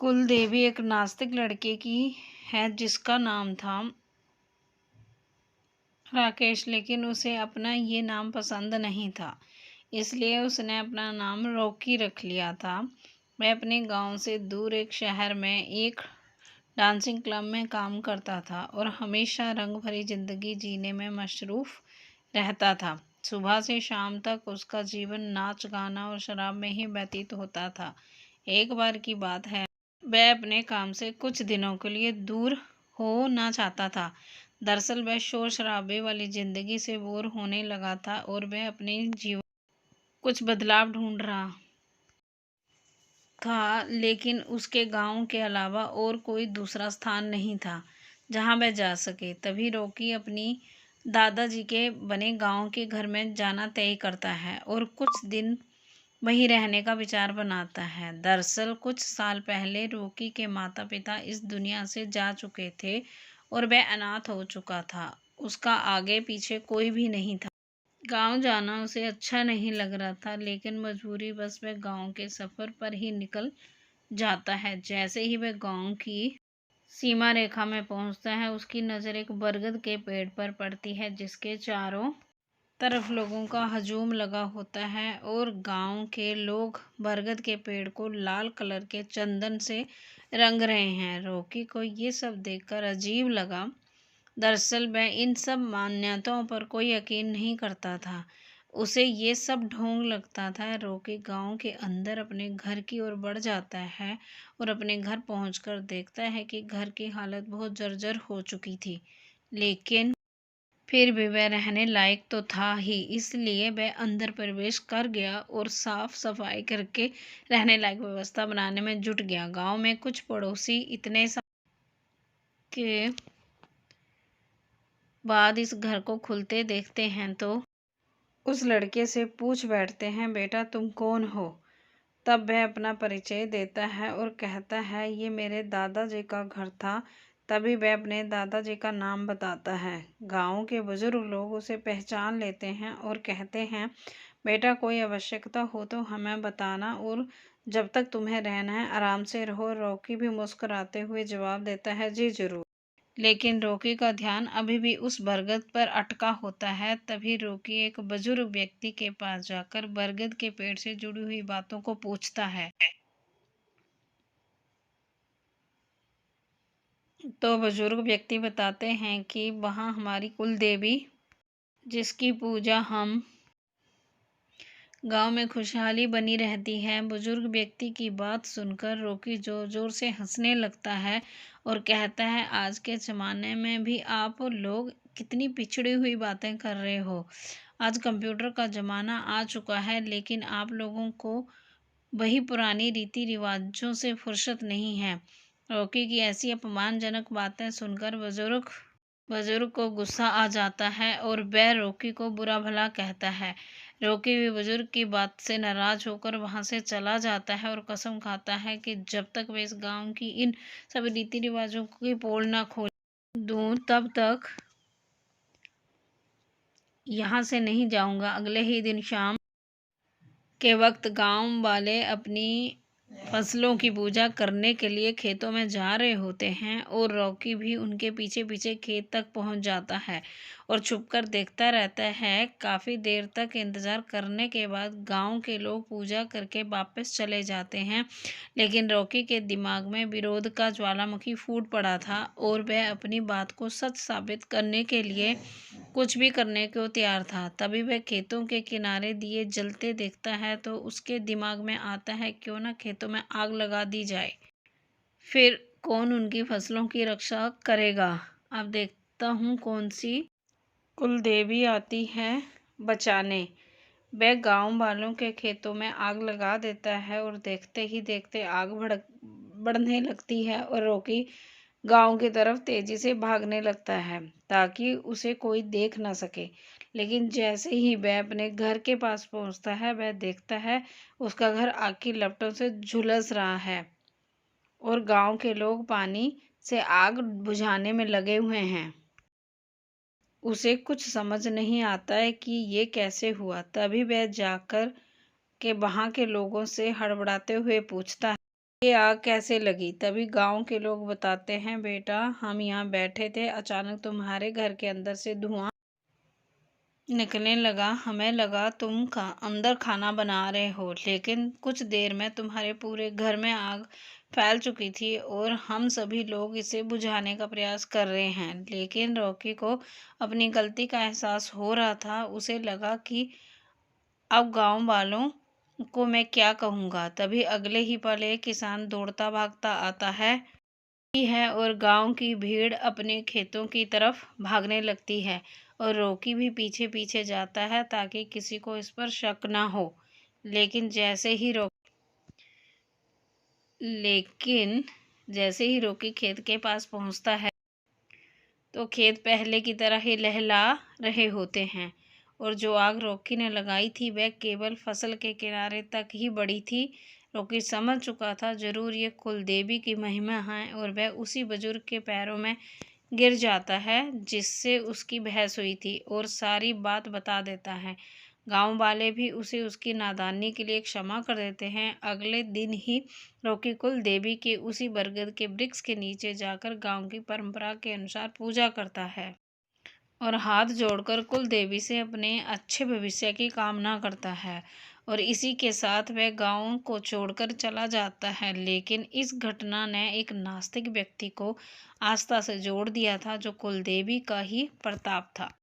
कुलदेवी एक नास्तिक लड़के की है जिसका नाम था राकेश, लेकिन उसे अपना ये नाम पसंद नहीं था, इसलिए उसने अपना नाम रॉकी रख लिया था। वह अपने गांव से दूर एक शहर में एक डांसिंग क्लब में काम करता था और हमेशा रंग भरी जिंदगी जीने में मशरूफ रहता था। सुबह से शाम तक उसका जीवन नाच गाना और शराब में ही व्यतीत होता था। एक बार की बात है, वह अपने काम से कुछ दिनों के लिए दूर होना चाहता था। दरअसल वह शोर शराबे वाली जिंदगी से बोर होने लगा था और वह अपने जीवन कुछ बदलाव ढूंढ रहा था, लेकिन उसके गांव के अलावा और कोई दूसरा स्थान नहीं था जहां वह जा सके। तभी रॉकी अपनी दादाजी के बने गांव के घर में जाना तय करता है और कुछ दिन वहीं रहने का विचार बनाता है। दरअसल कुछ साल पहले रॉकी के माता पिता इस दुनिया से जा चुके थे और वह अनाथ हो चुका था। उसका आगे पीछे कोई भी नहीं था। गांव जाना उसे अच्छा नहीं लग रहा था, लेकिन मजबूरी बस वह गांव के सफर पर ही निकल जाता है। जैसे ही वह गांव की सीमा रेखा में पहुंचता है, उसकी नज़र एक बरगद के पेड़ पर पड़ती है जिसके चारों तरफ लोगों का हजूम लगा होता है और गांव के लोग बरगद के पेड़ को लाल कलर के चंदन से रंग रहे हैं। रॉकी को ये सब देखकर अजीब लगा। दरअसल वह इन सब मान्यताओं पर कोई यकीन नहीं करता था, उसे ये सब ढोंग लगता था। रॉकी गांव के अंदर अपने घर की ओर बढ़ जाता है और अपने घर पहुंचकर देखता है कि घर की हालत बहुत जर्जर हो चुकी थी, लेकिन फिर भी वह रहने लायक तो था ही, इसलिए वह अंदर प्रवेश कर गया और साफ सफाई करके रहने लायक व्यवस्था बनाने में जुट गया। गांव में कुछ पड़ोसी इतने साल के बाद इस घर को खुलते देखते हैं तो उस लड़के से पूछ बैठते हैं, बेटा तुम कौन हो? तब वह अपना परिचय देता है और कहता है, ये मेरे दादाजी का घर था। तभी वह अपने दादाजी का नाम बताता है। गांव के बुजुर्ग लोग उसे पहचान लेते हैं और कहते हैं, बेटा कोई आवश्यकता हो तो हमें बताना और जब तक तुम्हें रहना है आराम से रहो। रॉकी भी मुस्कुराते हुए जवाब देता है, जी जरूर। लेकिन रॉकी का ध्यान अभी भी उस बरगद पर अटका होता है। तभी रॉकी एक बुजुर्ग व्यक्ति के पास जाकर बरगद के पेड़ से जुड़ी हुई बातों को पूछता है। तो बुजुर्ग व्यक्ति बताते हैं कि वहाँ हमारी कुल देवी, जिसकी पूजा हम गांव में खुशहाली बनी रहती है। बुजुर्ग व्यक्ति की बात सुनकर रॉकी जोर जोर से हंसने लगता है और कहता है, आज के ज़माने में भी आप लोग कितनी पिछड़ी हुई बातें कर रहे हो। आज कंप्यूटर का ज़माना आ चुका है, लेकिन आप लोगों को वही पुरानी रीति रिवाजों से फुर्सत नहीं है। रॉकी की ऐसी अपमानजनक बातें सुनकर बुजुर्ग को गुस्सा आ जाता है और वह रॉकी को बुरा भला कहता है। रॉकी भी बुजुर्ग की बात से नाराज होकर वहां से चला जाता है और कसम खाता है कि जब तक वे इस गांव की इन सभी रीति रिवाजों की पोल ना खोल दूं, तब तक यहाँ से नहीं जाऊंगा। अगले ही दिन शाम के वक्त गांव वाले अपनी फसलों की पूजा करने के लिए खेतों में जा रहे होते हैं और रॉकी भी उनके पीछे पीछे खेत तक पहुंच जाता है और छुपकर देखता रहता है। काफ़ी देर तक इंतज़ार करने के बाद गांव के लोग पूजा करके वापस चले जाते हैं, लेकिन रॉकी के दिमाग में विरोध का ज्वालामुखी फूट पड़ा था और वह अपनी बात को सच साबित करने के लिए कुछ भी करने को तैयार था। तभी वह खेतों के किनारे दिए जलते देखता है तो उसके दिमाग में आता है, क्यों ना खेतों में आग लगा दी जाए, फिर कौन उनकी फसलों की रक्षा करेगा। अब देखता हूँ कौन सी कुलदेवी आती है बचाने। वह गांव वालों के खेतों में आग लगा देता है और देखते ही देखते आग बढ़ने लगती है और रॉकी गांव की तरफ तेजी से भागने लगता है ताकि उसे कोई देख ना सके। लेकिन जैसे ही वह अपने घर के पास पहुंचता है, वह देखता है उसका घर आग की लपटों से झुलस रहा है और गांव के लोग पानी से आग बुझाने में लगे हुए हैं। उसे कुछ समझ नहीं आता है कि ये कैसे हुआ। तभी वह जाकर के वहाँ के लोगों से हड़बड़ाते हुए पूछता है, ये आग कैसे लगी? तभी गांव के लोग बताते हैं, बेटा हम यहाँ बैठे थे, अचानक तुम्हारे घर के अंदर से धुआं निकलने लगा। हमें लगा तुम अंदर खाना बना रहे हो, लेकिन कुछ देर में तुम्हारे पूरे घर में आग फैल चुकी थी और हम सभी लोग इसे बुझाने का प्रयास कर रहे हैं। लेकिन रॉकी को अपनी गलती का एहसास हो रहा था। उसे लगा कि अब गांव वालों को मैं क्या कहूँगा। तभी अगले ही पल एक किसान दौड़ता भागता आता है और गांव की भीड़ अपने खेतों की तरफ भागने लगती है और रॉकी भी पीछे पीछे जाता है ताकि किसी को इस पर शक ना हो। लेकिन जैसे ही रॉकी खेत के पास पहुंचता है तो खेत पहले की तरह ही लहला रहे होते हैं और जो आग रॉकी ने लगाई थी वह केवल फसल के किनारे तक ही बढ़ी थी। रॉकी समझ चुका था जरूर ये कुलदेवी की महिमा है और वह उसी बुजुर्ग के पैरों में गिर जाता है जिससे उसकी बहस हुई थी और सारी बात बता देता है। गांव वाले भी उसे उसकी नादानी के लिए क्षमा कर देते हैं। अगले दिन ही रॉकी कुल देवी के उसी बरगद के वृक्ष के नीचे जाकर गांव की परंपरा के अनुसार पूजा करता है और हाथ जोड़कर कुल देवी से अपने अच्छे भविष्य की कामना करता है और इसी के साथ वह गांव को छोड़कर चला जाता है। लेकिन इस घटना ने एक नास्तिक व्यक्ति को आस्था से जोड़ दिया था जो कुलदेवी का ही प्रताप था।